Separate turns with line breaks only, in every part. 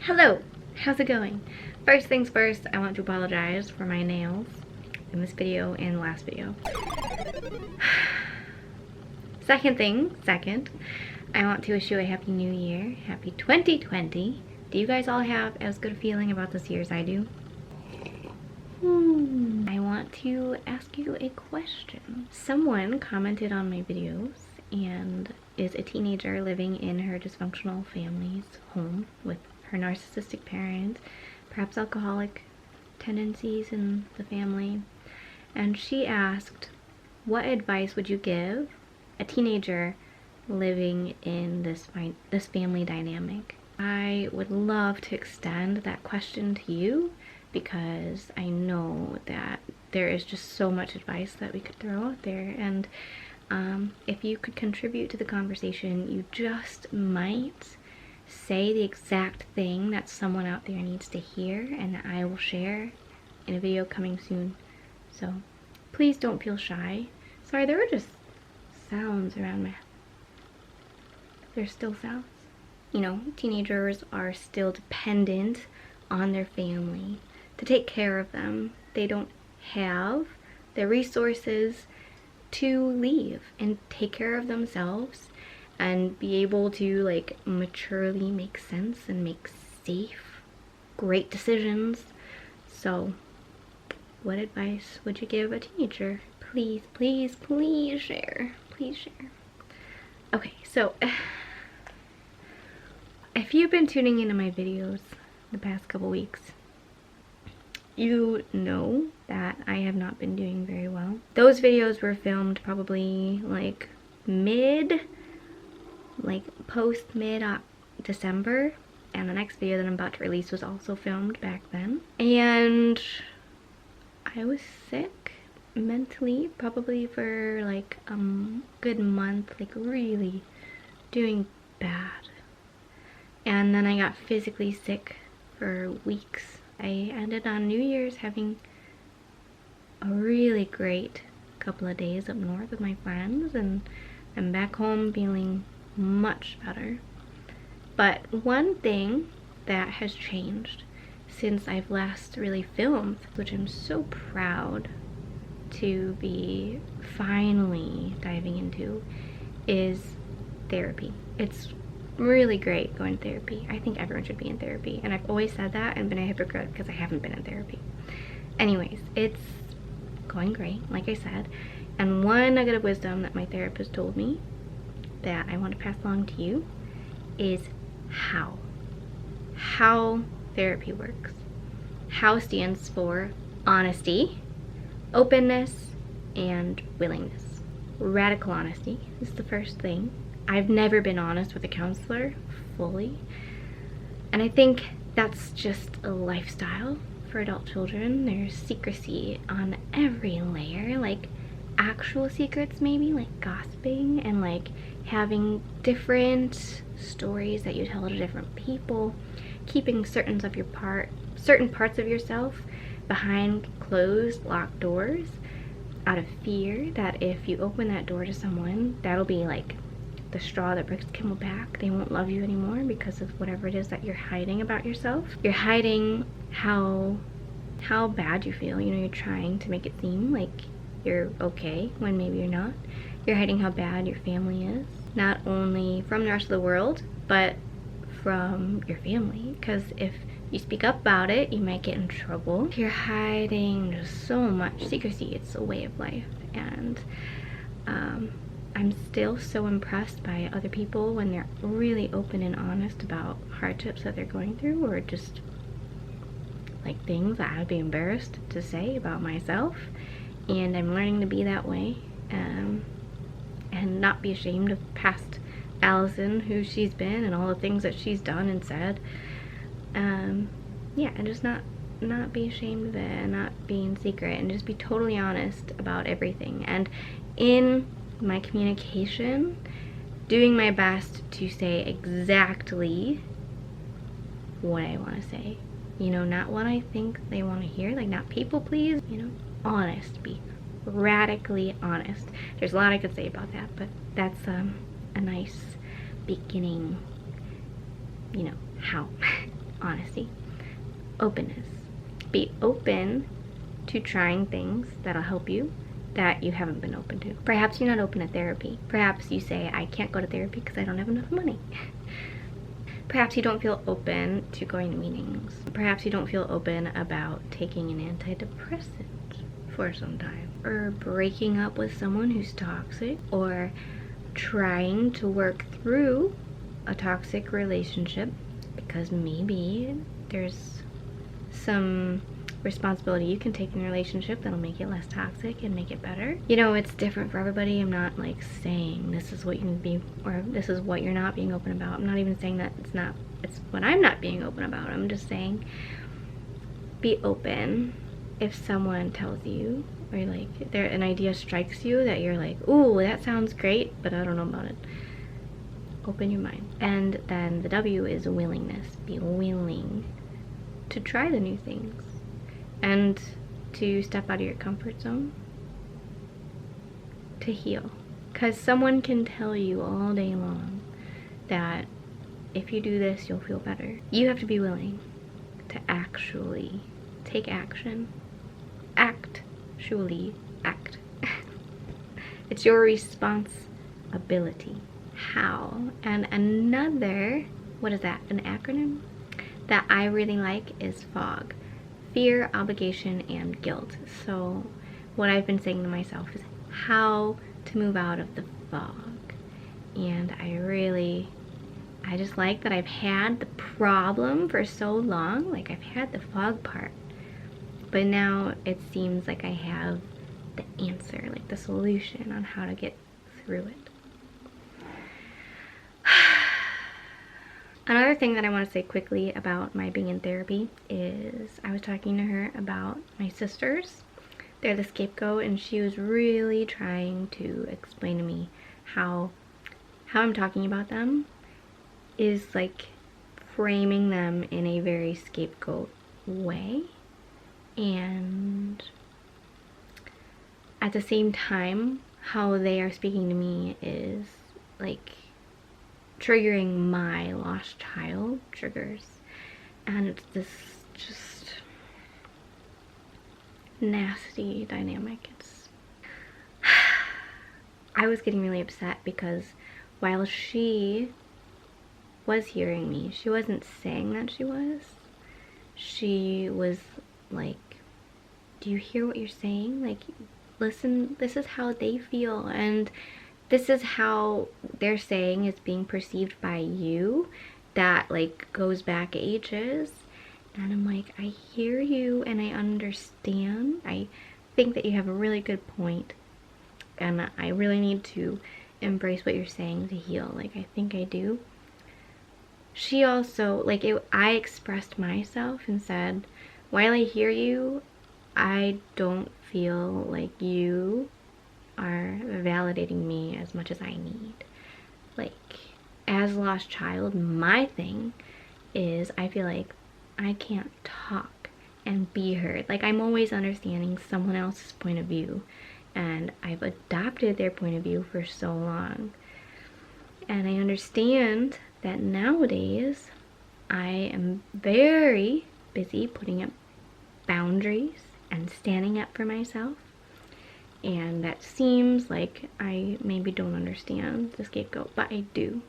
Hello, how's it going? First things first, I want to apologize for my nails in this video and the last video. Second, I want to wish you a happy new year, happy 2020. Do you guys all have as good a feeling about this year as I do? I want to ask you a question. Someone commented on my videos and is a teenager living in her dysfunctional family's home with her narcissistic parent, perhaps alcoholic tendencies in the family, and she asked, what advice would you give a teenager living in this family dynamic? I would love to extend that question to you because I know that there is just so much advice that we could throw out there, and if you could contribute to the conversation, you just might say the exact thing that someone out there needs to hear, and that I will share in a video coming soon. So please don't feel shy. Sorry, there were just sounds around my... There's still sounds. You know, teenagers are still dependent on their family to take care of them. They don't have the resources to leave and take care of themselves and be able to like maturely make sense and make safe, great decisions. So what advice would you give a teenager? Please, please, please share. Please share. Okay, so if you've been tuning into my videos the past couple weeks, you know that I have not been doing very well. Those videos were filmed probably like post mid December, and the next video that I'm about to release was also filmed back then. And I was sick mentally probably for like a good month, like really doing bad. And then I got physically sick for weeks. I ended on New Year's having a really great couple of days up north with my friends, and I'm back home feeling much better. But one thing that has changed since I've last really filmed, which I'm so proud to be finally diving into, is therapy. It's really great going to therapy. I think everyone should be in therapy, and I've always said that and been a hypocrite because I haven't been in therapy. Anyways, it's going great, like I said, and one nugget of wisdom that my therapist told me that I want to pass along to you is how therapy works. How stands for honesty, openness, and willingness. Radical honesty is the first thing. I've never been honest with a counselor fully, and I think that's just a lifestyle for adult children. There's secrecy on every layer, like actual secrets maybe, like gossiping and like having different stories that you tell to different people, keeping certain parts of yourself behind closed, locked doors out of fear that if you open that door to someone, that'll be like the straw that breaks the camel back. They won't love you anymore because of whatever it is that you're hiding about yourself. You're hiding how bad you feel. You know, you're trying to make it seem like you're okay when maybe you're not. You're hiding how bad your family is, not only from the rest of the world, but from your family, because if you speak up about it, you might get in trouble. You're hiding just so much secrecy. It's a way of life, and I'm still so impressed by other people when they're really open and honest about hardships that they're going through, or just like things that I'd be embarrassed to say about myself. And I'm learning to be that way, and not be ashamed of past Allisun, who she's been, and all the things that she's done and said. Yeah, and just not be ashamed of it, and not being secret, and just be totally honest about everything. And in my communication, doing my best to say exactly what I want to say. You know, not what I think they want to hear, like not people please, you know, honest, be radically honest. There's a lot I could say about that, but that's a nice beginning, you know, how. honesty. Openness. Be open to trying things that'll help you that you haven't been open to. Perhaps you're not open to therapy. Perhaps you say, I can't go to therapy because I don't have enough money. Perhaps you don't feel open to going to meetings. Perhaps you don't feel open about taking an antidepressant for some time, or breaking up with someone who's toxic, or trying to work through a toxic relationship because maybe there's some responsibility you can take in a relationship that'll make it less toxic and make it better. You know, it's different for everybody. I'm not like saying this is what you need to be, or this is what you're not being open about. I'm not even saying that it's what I'm not being open about. I'm just saying be open if someone tells you, or like an idea strikes you that you're like, ooh, that sounds great, but I don't know about it. Open your mind. And then the W is willingness. Be willing to try the new things and to step out of your comfort zone, to heal. Because someone can tell you all day long that if you do this, you'll feel better. You have to be willing to actually take action. Actually act. It's your responsibility. How? And another, what is that, an acronym that I really like is FOG. Fear, obligation, and guilt. So what I've been saying to myself is how to move out of the fog. And I just like that I've had the problem for so long. Like, I've had the fog part, but now it seems like I have the answer, like the solution on how to get through it. Another thing that I want to say quickly about my being in therapy is I was talking to her about my sisters. They're the scapegoat, and she was really trying to explain to me how I'm talking about them is like framing them in a very scapegoat way, and at the same time how they are speaking to me is like triggering my lost child triggers, and it's this just nasty dynamic. I was getting really upset because while she was hearing me, she wasn't saying that she was like, do you hear what you're saying? Like, listen, this is how they feel, and this is how they're saying is being perceived by you, that like goes back ages. And I'm like, I hear you and I understand. I think that you have a really good point, and I really need to embrace what you're saying to heal. Like, I think I do. She also, like, I expressed myself and said, while I hear you, I don't feel like you are validating me as much as I need. Like, as a lost child, my thing is I feel like I can't talk and be heard. Like, I'm always understanding someone else's point of view, and I've adopted their point of view for so long. And I understand that nowadays I am very busy putting up boundaries and standing up for myself, and that seems like I maybe don't understand the scapegoat, but I do.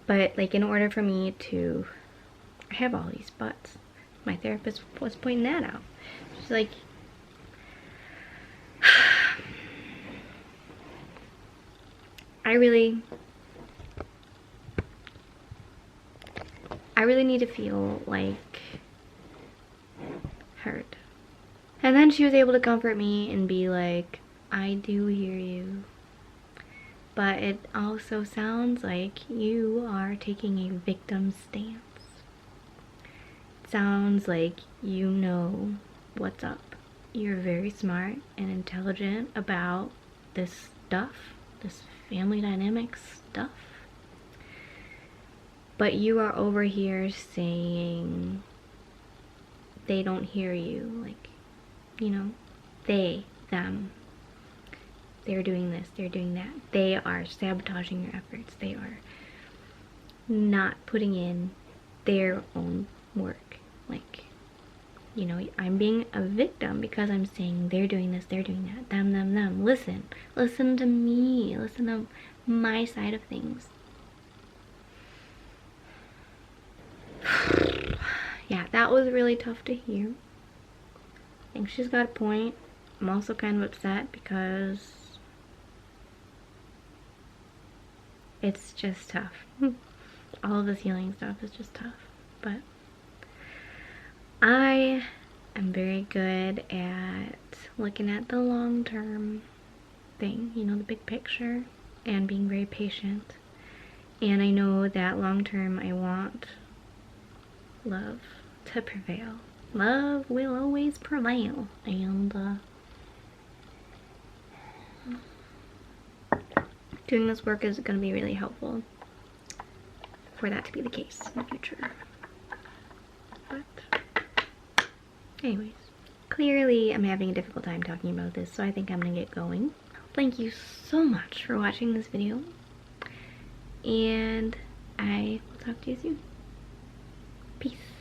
But like, in order for me to, I have all these buts. My therapist was pointing that out. She's like, I really need to feel like heard. And then she was able to comfort me and be like, I do hear you, but it also sounds like you are taking a victim stance. It sounds like you know what's up. You're very smart and intelligent about this stuff, this family dynamics stuff, but you are over here saying they don't hear you. Like, you know, them, they're doing this, they're doing that. They are sabotaging your efforts. They are not putting in their own work. Like, you know, I'm being a victim because I'm saying they're doing this, they're doing that, them. Listen to me, listen to my side of things. Yeah, that was really tough to hear. I think she's got a point. I'm also kind of upset because it's just tough. All of this healing stuff is just tough. But I am very good at looking at the long-term thing, you know, the big picture, and being very patient. And I know that long-term I want love to prevail. Love will always prevail. And doing this work is going to be really helpful for that to be the case in the future. But anyways, clearly I'm having a difficult time talking about this, so I think I'm gonna get going. Thank you so much for watching this video, and I will talk to you soon. Peace.